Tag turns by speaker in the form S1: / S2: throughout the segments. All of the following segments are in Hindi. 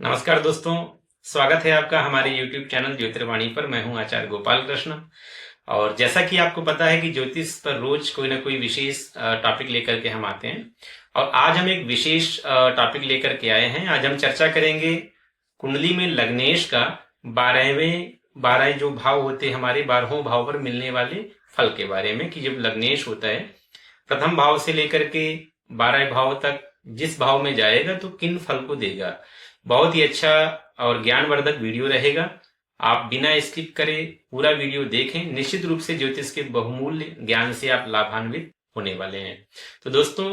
S1: नमस्कार दोस्तों, स्वागत है आपका हमारे YouTube चैनल ज्योतिर्वाणी पर। मैं हूं आचार्य गोपाल कृष्ण। और जैसा कि आपको पता है कि ज्योतिष पर रोज कोई ना कोई विशेष टॉपिक लेकर के हम आते हैं, और आज हम एक विशेष टॉपिक लेकर के आए हैं। आज हम चर्चा करेंगे कुंडली में लग्नेश का 12 जो भाव होते हैं, हमारे 12वें भाव पर मिलने वाले फल के बारे में, कि जब लग्नेश होता है प्रथम भाव से लेकर के 12 भाव तक जिस भाव में जाएगा तो किन फल को देगा। बहुत ही अच्छा और ज्ञानवर्धक वीडियो रहेगा। आप बिना स्किप करे पूरा वीडियो देखें, निश्चित रूप से ज्योतिष के बहुमूल्य ज्ञान से आप लाभान्वित होने वाले हैं। तो दोस्तों,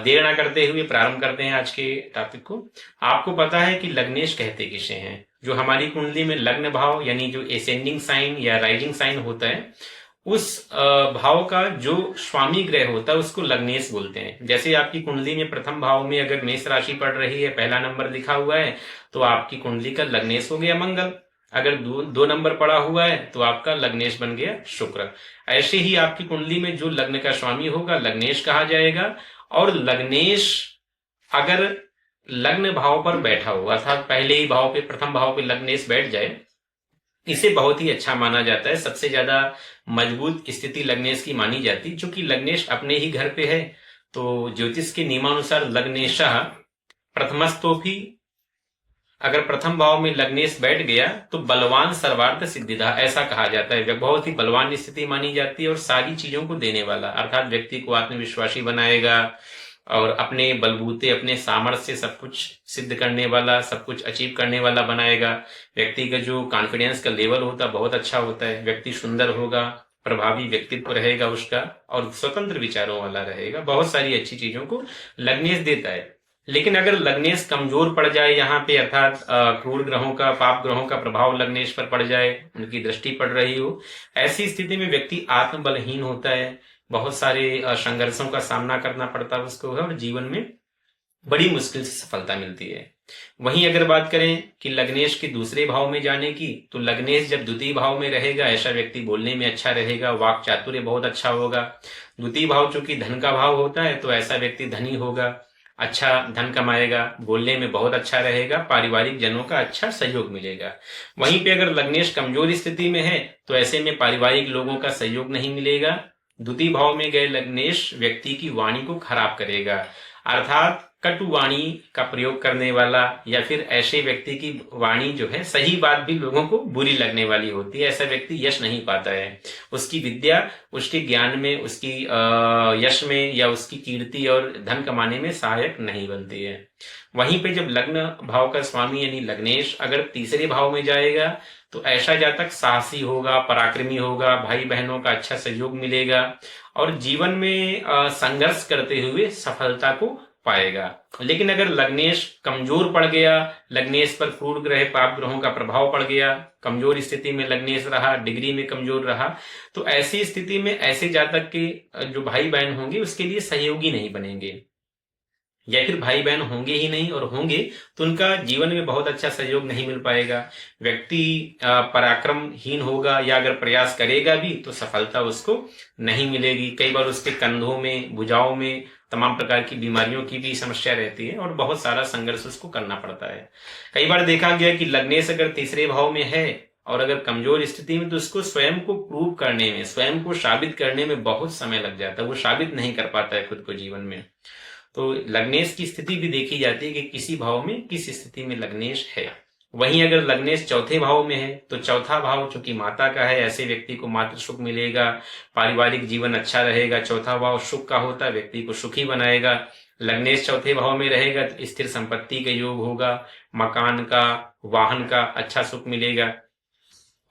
S1: देर ना करते हुए प्रारंभ करते हैं आज के टॉपिक को। आपको पता है कि लग्नेश कहते किसे हैं? जो हमारी कुंडली में लग्न भाव यानी जो एसेंडिंग साइन या राइजिंग साइन होता है, उस भाव का जो स्वामी ग्रह होता है उसको लग्नेश बोलते हैं। जैसे आपकी कुंडली में प्रथम भाव में अगर मेष राशि पड़ रही है, पहला नंबर लिखा हुआ है, तो आपकी कुंडली का लग्नेश हो गया मंगल। अगर दो नंबर पड़ा हुआ है तो आपका लग्नेश बन गया शुक्र। ऐसे ही आपकी कुंडली में जो लग्न का स्वामी होगा लग्नेश कहा जाएगा। और लग्नेश अगर लग्न भाव पर बैठा हो, अर्थात पहले ही भाव पे, प्रथम भाव पे लग्नेश बैठ जाए, इसे बहुत ही अच्छा माना जाता है। सबसे ज्यादा मजबूत स्थिति लग्नेश की मानी जाती है, चूंकि लग्नेश अपने ही घर पे है। तो ज्योतिष के नियमानुसार लग्नेशः प्रथमस्तोपि, अगर प्रथम भाव में लग्नेश बैठ गया तो बलवान सर्वार्थ सिद्धिदा, ऐसा कहा जाता है। बहुत ही बलवान स्थिति मानी जाती है और सारी चीजों को देने वाला, अर्थात व्यक्ति को आत्मविश्वासी बनाएगा और अपने बलबूते, अपने सामर्थ्य से सब कुछ सिद्ध करने वाला, सब कुछ अचीव करने वाला बनाएगा। व्यक्ति का जो कॉन्फिडेंस का लेवल होता है बहुत अच्छा होता है। व्यक्ति सुंदर होगा, प्रभावी व्यक्तित्व रहेगा उसका, और स्वतंत्र विचारों वाला रहेगा। बहुत सारी अच्छी चीजों को लग्नेश देता है। लेकिन अगर लग्नेश कमजोर पड़ जाए यहाँ पे, अर्थात क्रूर ग्रहों का, पाप ग्रहों का प्रभाव लग्नेश पर पड़ जाए, उनकी दृष्टि पड़ रही हो, ऐसी स्थिति में व्यक्ति आत्मबलहीन होता है। बहुत सारे संघर्षों का सामना करना पड़ता है उसको, और जीवन में बड़ी मुश्किल से सफलता मिलती है। वहीं अगर बात करें कि लग्नेश के दूसरे भाव में जाने की, तो लग्नेश जब द्वितीय भाव में रहेगा, ऐसा व्यक्ति बोलने में अच्छा रहेगा, वाक चातुर्य बहुत अच्छा होगा। द्वितीय भाव चूंकि धन का भाव होता है, तो ऐसा व्यक्ति धनी होगा, अच्छा धन कमाएगा, बोलने में बहुत अच्छा रहेगा, पारिवारिक जनों का अच्छा सहयोग मिलेगा। वहीं पे अगर लग्नेश कमजोर स्थिति में है तो ऐसे में पारिवारिक लोगों का सहयोग नहीं मिलेगा। द्वितीय भाव में गए लग्नेश व्यक्ति की वाणी को खराब करेगा, अर्थात कटु वाणी का प्रयोग करने वाला, या फिर ऐसे व्यक्ति की वाणी जो है, सही बात भी लोगों को बुरी लगने वाली होती है। ऐसा व्यक्ति यश नहीं पाता है। उसकी विद्या, उसके ज्ञान में, उसकी यश में, या उसकी कीर्ति और धन कमाने में सहायक नहीं बनती है। वहीं पे जब लग्न भाव का स्वामी यानी लग्नेश अगर तीसरे भाव में जाएगा, तो ऐसा जातक साहसी होगा, पराक्रमी होगा, भाई बहनों का अच्छा सहयोग मिलेगा, और जीवन में संघर्ष करते हुए सफलता को पाएगा। लेकिन अगर लग्नेश कमजोर पड़ गया, लग्नेश पर क्रूर ग्रह, पाप ग्रहों का प्रभाव पड़ गया, कमजोर स्थिति में लग्नेश रहा, डिग्री में कमजोर रहा, तो ऐसी स्थिति में ऐसे जातक के जो भाई बहन होंगे उसके लिए सहयोगी नहीं बनेंगे, या फिर भाई बहन होंगे ही नहीं, और होंगे तो उनका जीवन में बहुत अच्छा सहयोग नहीं मिल पाएगा। व्यक्ति पराक्रमहीन होगा, या अगर प्रयास करेगा भी तो सफलता उसको नहीं मिलेगी। कई बार उसके कंधों में, भुजाओं में तमाम प्रकार की बीमारियों की भी समस्या रहती है, और बहुत सारा संघर्ष उसको करना पड़ता है। कई बार देखा गया कि लग्नेश अगर तीसरे भाव में है और अगर कमजोर स्थिति में, तो उसको स्वयं को प्रूव करने में, स्वयं को साबित करने में बहुत समय लग जाता है। वो साबित नहीं कर पाता है खुद को जीवन में। तो लग्नेश की स्थिति भी देखी जाती है कि किसी भाव में, किस स्थिति में लग्नेश है। वहीं अगर लग्नेश चौथे भाव में है, तो चौथा भाव चूंकि माता का है, ऐसे व्यक्ति को मातृ सुख मिलेगा, पारिवारिक जीवन अच्छा रहेगा। चौथा भाव सुख का होता है, व्यक्ति को सुखी बनाएगा। लग्नेश चौथे भाव में रहेगा तो स्थिर संपत्ति का योग होगा, मकान का, वाहन का अच्छा सुख मिलेगा,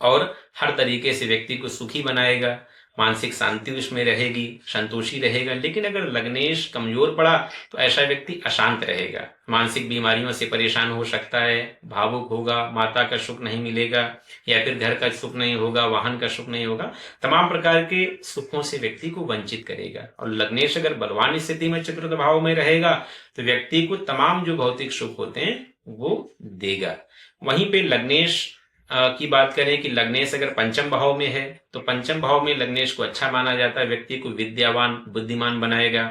S1: और हर तरीके से व्यक्ति को सुखी बनाएगा। मानसिक शांति उसमें रहेगी, संतोषी रहेगा। लेकिन अगर लग्नेश कमजोर पड़ा तो ऐसा व्यक्ति अशांत रहेगा, मानसिक बीमारियों से परेशान हो सकता है, भावुक होगा, माता का सुख नहीं मिलेगा, या फिर घर का सुख नहीं होगा, वाहन का सुख नहीं होगा, तमाम प्रकार के सुखों से व्यक्ति को वंचित करेगा। और लग्नेश अगर बलवान स्थिति में चतुर्थ भाव में रहेगा तो व्यक्ति को तमाम जो भौतिक सुख होते हैं वो देगा। वहीं पे लग्नेश की बात करें कि लग्नेश अगर पंचम भाव में है, तो पंचम भाव में लग्नेश को अच्छा माना जाता है, व्यक्ति को विद्यावान, बुद्धिमान बनाएगा।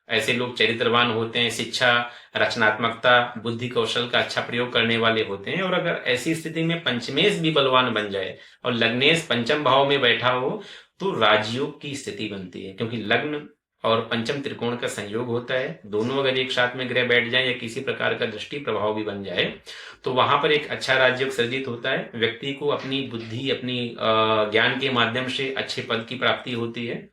S1: ऐसे लोग चरित्रवान होते हैं, शिक्षा, रचनात्मकता, बुद्धि कौशल का अच्छा प्रयोग करने वाले होते हैं। और अगर ऐसी स्थिति में पंचमेश भी बलवान बन जाए और लग्नेश पंचम भाव में बैठा हो तो राजयोग की स्थिति बनती है, क्योंकि लग्न और पंचम त्रिकोण का संयोग होता है। दोनों अगर एक साथ में ग्रह बैठ जाए या किसी प्रकार का दृष्टि प्रभाव भी बन जाए तो वहां पर एक अच्छा राजयोग सर्जित होता है। व्यक्ति को अपनी बुद्धि, अपनी ज्ञान के माध्यम से अच्छे पद की प्राप्ति होती है।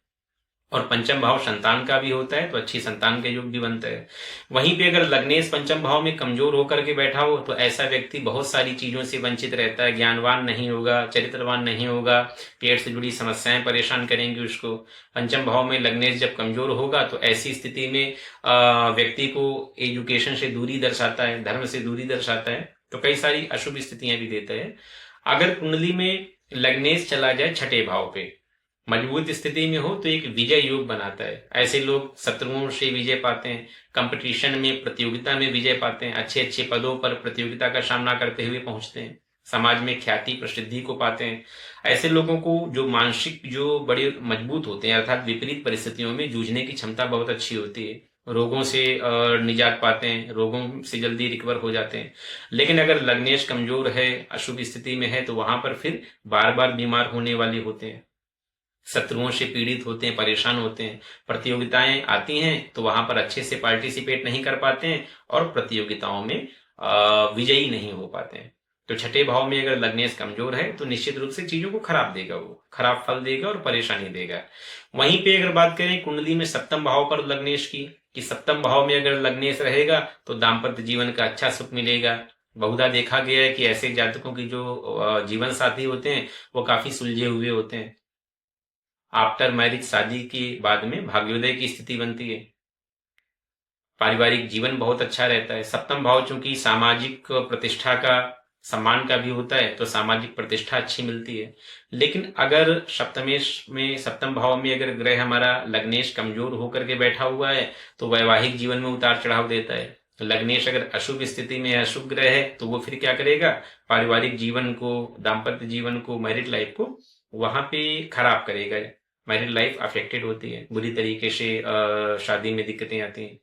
S1: और पंचम भाव संतान का भी होता है तो अच्छी संतान के योग भी बनते हैं। वहीं पे अगर लग्नेश पंचम भाव में कमजोर होकर के बैठा हो तो ऐसा व्यक्ति बहुत सारी चीजों से वंचित रहता है, ज्ञानवान नहीं होगा, चरित्रवान नहीं होगा, पेट से जुड़ी समस्याएं परेशान करेंगी उसको। पंचम भाव में लग्नेश जब कमजोर होगा तो ऐसी स्थिति में व्यक्ति को एजुकेशन से दूरी दर्शाता है, धर्म से दूरी दर्शाता है, तो कई सारी अशुभ स्थितियां भी देता है। अगर कुंडली में लग्नेश चला जाए छठे भाव पे, मजबूत स्थिति में हो तो एक विजय योग बनाता है। ऐसे लोग शत्रुओं से विजय पाते हैं, कंपटीशन में, प्रतियोगिता में विजय पाते हैं, अच्छे अच्छे पदों पर प्रतियोगिता का सामना करते हुए पहुंचते हैं, समाज में ख्याति प्रसिद्धि को पाते हैं। ऐसे लोगों को जो मानसिक जो बड़े मजबूत होते हैं, अर्थात विपरीत परिस्थितियों में जूझने की क्षमता बहुत अच्छी होती है, रोगों से निजात पाते हैं, रोगों से जल्दी रिकवर हो जाते हैं। लेकिन अगर लग्नेश कमजोर है, अशुभ स्थिति में है, तो वहां पर फिर बार बार बीमार होने वाले होते हैं, शत्रुओं से पीड़ित होते हैं, परेशान होते हैं। प्रतियोगिताएं आती हैं तो वहां पर अच्छे से पार्टिसिपेट नहीं कर पाते हैं और प्रतियोगिताओं में विजयी नहीं हो पाते हैं। तो छठे भाव में अगर लग्नेश कमजोर है तो निश्चित रूप से चीजों को खराब देगा, वो खराब फल देगा और परेशानी देगा। वहीं पे अगर बात करें कुंडली में सप्तम भाव पर लग्नेश की, कि सप्तम भाव में अगर लग्नेश रहेगा तो दाम्पत्य जीवन का अच्छा सुख मिलेगा। बहुधा देखा गया है कि ऐसे जातकों की जो जीवन साथी होते हैं वो काफी सुलझे हुए होते हैं। आफ्टर मैरिज, शादी के बाद में भाग्योदय की स्थिति बनती है, पारिवारिक जीवन बहुत अच्छा रहता है। सप्तम भाव चूंकि सामाजिक प्रतिष्ठा का, सम्मान का भी होता है तो सामाजिक प्रतिष्ठा अच्छी मिलती है। लेकिन अगर सप्तमेश में, सप्तम भाव में अगर ग्रह हमारा लग्नेश कमजोर होकर के बैठा हुआ है तो वैवाहिक जीवन में उतार चढ़ाव देता है। लग्नेश अगर अशुभ स्थिति में, अशुभ ग्रह है तो वो फिर क्या करेगा, पारिवारिक जीवन को, दाम्पत्य जीवन को, मैरिड लाइफ को वहां पे खराब करेगा। मैरिड लाइफ अफेक्टेड होती है, बुरी तरीके से शादी में दिक्कतें आती हैं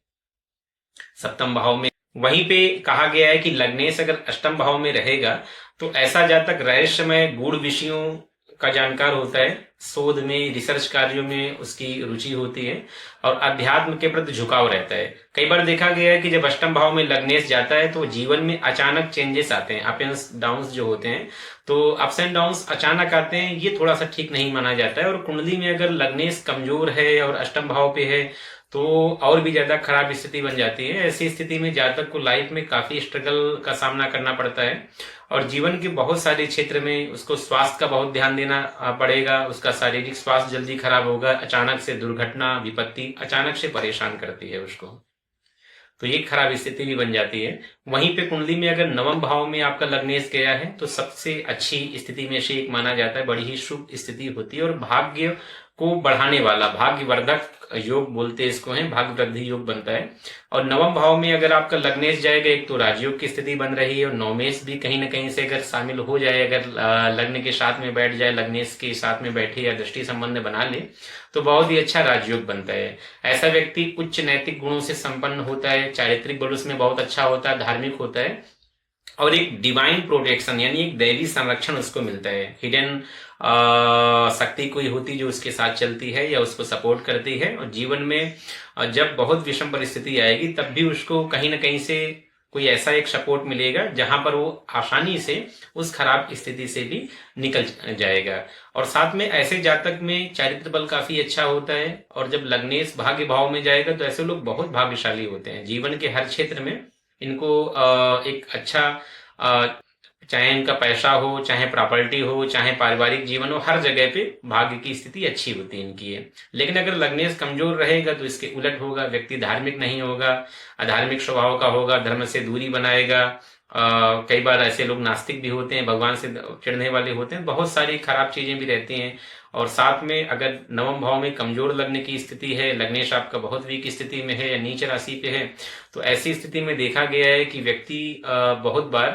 S1: सप्तम भाव में। वहीं पे कहा गया है कि लग्नेश अगर अष्टम भाव में रहेगा तो ऐसा जातक रहस्यमय गूढ़ विषयों का जानकार होता है, शोध में, रिसर्च कार्यों में उसकी रुचि होती है और अध्यात्म के प्रति झुकाव रहता है। कई बार देखा गया है कि जब अष्टम भाव में लग्नेश जाता है तो जीवन में अचानक चेंजेस आते हैं, अप एंड डाउन्स जो होते हैं, तो अप्स एंड डाउन्स अचानक आते हैं, ये थोड़ा सा ठीक नहीं माना जाता है। और कुंडली में अगर लग्नेश कमजोर है और अष्टम भाव पे है तो और भी ज्यादा खराब स्थिति बन जाती है। ऐसी स्थिति में जातक को लाइफ में काफी स्ट्रगल का सामना करना पड़ता है और जीवन के बहुत सारे क्षेत्र में उसको स्वास्थ्य का बहुत ध्यान देना पड़ेगा। उसका शारीरिक स्वास्थ्य जल्दी खराब होगा, अचानक से दुर्घटना, विपत्ति अचानक से परेशान करती है उसको, तो ये खराब स्थिति भी बन जाती है। वहीं पे कुंडली में अगर नवम भाव में आपका लग्नेश गया है तो सबसे अच्छी स्थिति में से एक माना जाता है, बड़ी ही शुभ स्थिति होती है और भाग्य को बढ़ाने वाला, भाग्यवर्धक योग बोलते हैं इसको, है भाग्य वृद्धि योग बनता है। और नवम भाव में अगर आपका लग्नेश जाएगा, एक तो राजयोग की स्थिति बन रही है और नवमेश भी कहीं ना कहीं से अगर शामिल हो जाए, अगर लग्न के साथ में बैठ जाए, लग्नेश के साथ में बैठे या दृष्टि संबंध बना ले तो बहुत ही अच्छा राजयोग बनता है। ऐसा व्यक्ति उच्च नैतिक गुणों से संपन्न होता है, चारित्रिक बल उसमें बहुत अच्छा होता है, धार्मिक होता है और एक डिवाइन प्रोटेक्शन यानी एक दैवी संरक्षण उसको मिलता है। हिडन शक्ति कोई होती जो उसके साथ चलती है या उसको सपोर्ट करती है और जीवन में जब बहुत विषम परिस्थिति आएगी तब भी उसको कहीं ना कहीं से कोई ऐसा एक सपोर्ट मिलेगा जहां पर वो आसानी से उस खराब स्थिति से भी निकल जाएगा। और साथ में ऐसे जातक में चारित्र बल काफी अच्छा होता है और जब लग्नेश भाग्य भाव में जाएगा तो ऐसे लोग बहुत भाग्यशाली होते हैं। जीवन के हर क्षेत्र में इनको एक अच्छा, चाहे इनका पैसा हो, चाहे प्रॉपर्टी हो, चाहे पारिवारिक जीवन हो, हर जगह पे भाग्य की स्थिति अच्छी होती है इनकी है। लेकिन अगर लग्नेश कमजोर रहेगा तो इसके उलट होगा, व्यक्ति धार्मिक नहीं होगा, अधार्मिक स्वभाव का होगा, धर्म से दूरी बनाएगा। कई बार ऐसे लोग नास्तिक भी होते हैं, भगवान से चिढ़ने वाले होते हैं, बहुत सारी खराब चीजें भी रहती हैं। और साथ में अगर नवम भाव में कमजोर लग्न की स्थिति है, लग्नेश आपका बहुत वीक स्थिति में है या नीच राशि पे है, तो ऐसी स्थिति में देखा गया है कि व्यक्ति बहुत बार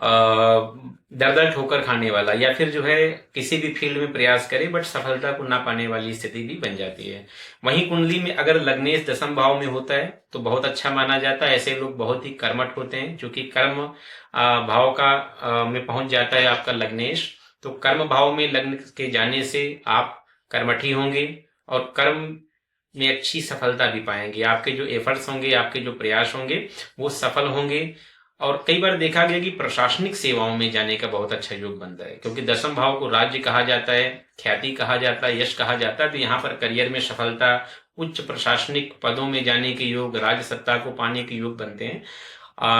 S1: दर दर ठोकर खाने वाला, या फिर जो है किसी भी फील्ड में प्रयास करे बट सफलता को ना पाने वाली स्थिति भी बन जाती है। वहीं कुंडली में अगर लग्नेश दशम भाव में होता है तो बहुत अच्छा माना जाता है। ऐसे लोग बहुत ही कर्मठ होते हैं, क्योंकि कर्म भाव का में पहुंच जाता है आपका लग्नेश। तो कर्म भाव में लग्न के जाने से आप कर्मठी होंगे और कर्म में अच्छी सफलता भी पाएंगे। आपके जो एफर्ट्स होंगे, आपके जो प्रयास होंगे वो सफल होंगे। और कई बार देखा गया कि प्रशासनिक सेवाओं में जाने का बहुत अच्छा योग बनता है, क्योंकि दशम भाव को राज्य कहा जाता है, ख्याति कहा जाता है, यश कहा जाता है। तो यहाँ पर करियर में सफलता, उच्च प्रशासनिक पदों में जाने के योग, राज्य सत्ता को पाने के योग बनते हैं।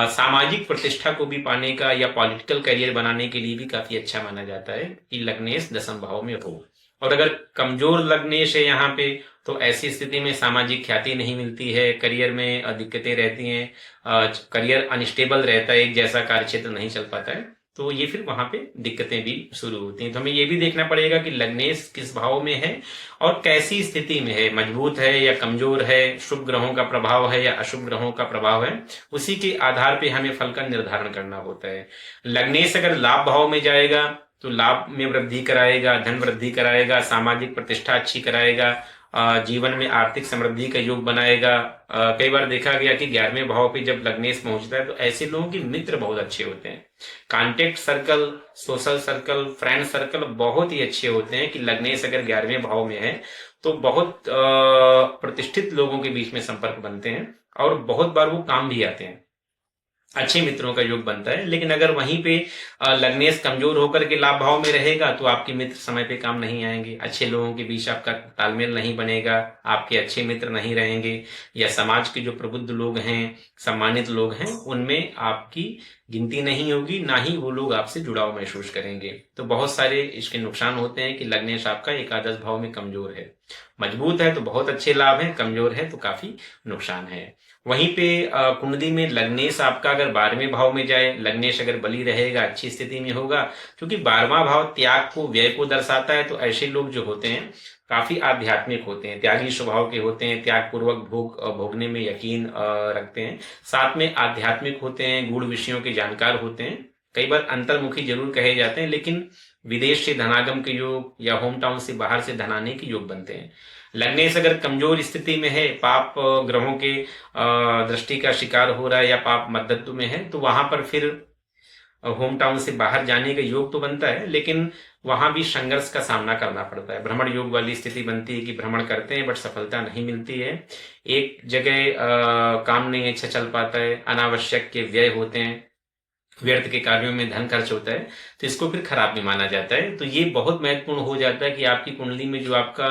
S1: सामाजिक प्रतिष्ठा को भी पाने का या पॉलिटिकल करियर बनाने के लिए भी काफी अच्छा माना जाता है कि लग्नेश दशम भाव में हो। और अगर कमजोर लग्नेश है यहाँ पे तो ऐसी स्थिति में सामाजिक ख्याति नहीं मिलती है, करियर में दिक्कतें रहती हैं, करियर अनस्टेबल रहता है, एक जैसा कार्य क्षेत्र नहीं चल पाता है। तो ये फिर वहां पे दिक्कतें भी शुरू होती हैं। तो हमें ये भी देखना पड़ेगा कि लग्नेश किस भाव में है और कैसी स्थिति में है, मजबूत है या कमजोर है, शुभ ग्रहों का प्रभाव है या अशुभ ग्रहों का प्रभाव है। उसी के आधार पे हमें फल का निर्धारण करना होता है। लग्नेश अगर लाभ भाव में जाएगा तो लाभ में वृद्धि कराएगा, धन वृद्धि कराएगा, सामाजिक प्रतिष्ठा अच्छी कराएगा, जीवन में आर्थिक समृद्धि का योग बनाएगा। कई बार देखा गया कि 11वें भाव पे जब लग्नेश पहुंचता है तो ऐसे लोगों के मित्र बहुत अच्छे होते हैं, contact circle, social circle, friend circle बहुत ही अच्छे होते हैं। कि लग्नेश अगर 11वें भाव में है तो बहुत प्रतिष्ठित लोगों के बीच में संपर्क बनते हैं और बहुत बार वो काम भी आते हैं, अच्छे मित्रों का योग बनता है। लेकिन अगर वहीं पे लग्नेश कमजोर होकर के लाभ भाव में रहेगा तो आपके मित्र समय पे काम नहीं आएंगे, अच्छे लोगों के बीच आपका तालमेल नहीं बनेगा, आपके अच्छे मित्र नहीं रहेंगे, या समाज के जो प्रबुद्ध लोग हैं, सम्मानित लोग हैं, उनमें आपकी गिनती नहीं होगी, ना ही वो लोग आपसे जुड़ाव महसूस करेंगे। तो बहुत सारे इसके नुकसान होते हैं कि लग्नेश आपका एकादश भाव में कमजोर है। मजबूत है तो बहुत अच्छे लाभ है, कमजोर है तो काफी नुकसान है। वहीं पे कुंडली में लग्नेश आपका अगर 12वें भाव में जाए, लग्नेश अगर बली रहेगा, अच्छी स्थिति में होगा, क्योंकि 12वां भाव त्याग को, व्यय को दर्शाता है। तो ऐसे लोग जो होते हैं काफी आध्यात्मिक होते हैं, त्यागी स्वभाव के होते हैं, त्याग पूर्वक भोगने में यकीन रखते हैं, साथ में आध्यात्मिक होते हैं, गूढ़ विषयों के जानकार होते हैं। कई बार अंतर्मुखी जरूर कहे जाते हैं, लेकिन विदेश से धनागम के योग या होम टाउन से बाहर से धन आने के योग बनते हैं। लग्नेश अगर कमजोर स्थिति में है, पाप ग्रहों के दृष्टि का शिकार हो रहा है या पाप मध्यत्व में है, तो वहां पर फिर होम टाउन से बाहर जाने का योग तो बनता है, लेकिन वहां भी संघर्ष का सामना करना पड़ता है। भ्रमण योग वाली स्थिति बनती है कि भ्रमण करते हैं बट सफलता नहीं मिलती है, एक जगह काम नहीं अच्छा चल पाता है, अनावश्यक के व्यय होते हैं, व्यर्थ के कार्यों में धन खर्च होता है, तो इसको फिर खराब भी माना जाता है। तो ये बहुत महत्वपूर्ण हो जाता है कि आपकी कुंडली में जो आपका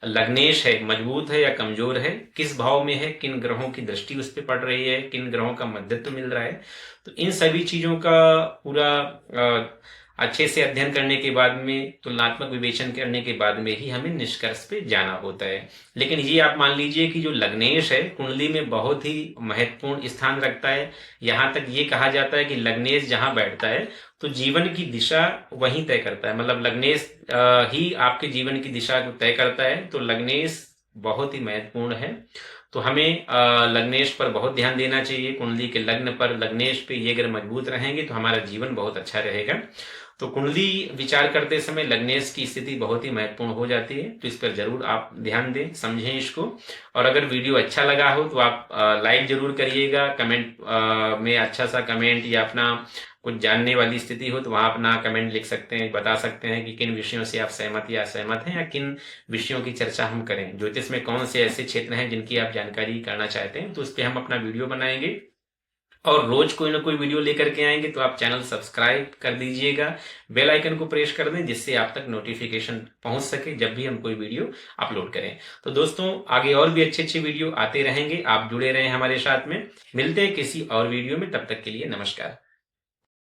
S1: लग्नेश है मजबूत है या कमजोर है, किस भाव में है, किन ग्रहों की दृष्टि उस पर पड़ रही है, किन ग्रहों का मध्यत्व मिल रहा है। तो इन सभी चीजों का पूरा अच्छे से अध्ययन करने के बाद में, तुलनात्मक विवेचन करने के बाद में ही हमें निष्कर्ष पे जाना होता है। लेकिन ये आप मान लीजिए कि जो लग्नेश है कुंडली में बहुत ही महत्वपूर्ण स्थान रखता है। यहाँ तक ये कहा जाता है कि लग्नेश जहां बैठता है तो जीवन की दिशा वहीं तय करता है, मतलब लग्नेश ही आपके जीवन की दिशा को तय करता है। तो लग्नेश बहुत ही महत्वपूर्ण है। तो हमें लग्नेश पर बहुत ध्यान देना चाहिए। कुंडली के लग्न पर, लग्नेश पे ये अगर मजबूत रहेंगे तो हमारा जीवन बहुत अच्छा रहेगा। तो कुंडली विचार करते समय लग्नेश की स्थिति बहुत ही महत्वपूर्ण हो जाती है। तो इस पर जरूर आप ध्यान दें, समझें इसको। और अगर वीडियो अच्छा लगा हो तो आप लाइक जरूर करिएगा, कमेंट में अच्छा सा कमेंट, या अपना कुछ जानने वाली स्थिति हो तो वहां अपना कमेंट लिख सकते हैं, बता सकते हैं कि किन विषयों से आप सहमत या असहमत हैं, या किन विषयों की चर्चा हम करें। ज्योतिष में कौन से ऐसे क्षेत्र हैं जिनकी आप जानकारी करना चाहते हैं, तो उस पर हम अपना वीडियो बनाएंगे और रोज कोई ना कोई वीडियो लेकर के आएंगे। तो आप चैनल सब्सक्राइब कर दीजिएगा, बेल आइकन को प्रेस कर दें, जिससे आप तक नोटिफिकेशन पहुंच सके जब भी हम कोई वीडियो अपलोड करें। तो दोस्तों आगे और भी अच्छे अच्छे वीडियो आते रहेंगे, आप जुड़े रहें हमारे साथ में। मिलते हैं किसी और वीडियो में, तब तक के लिए नमस्कार।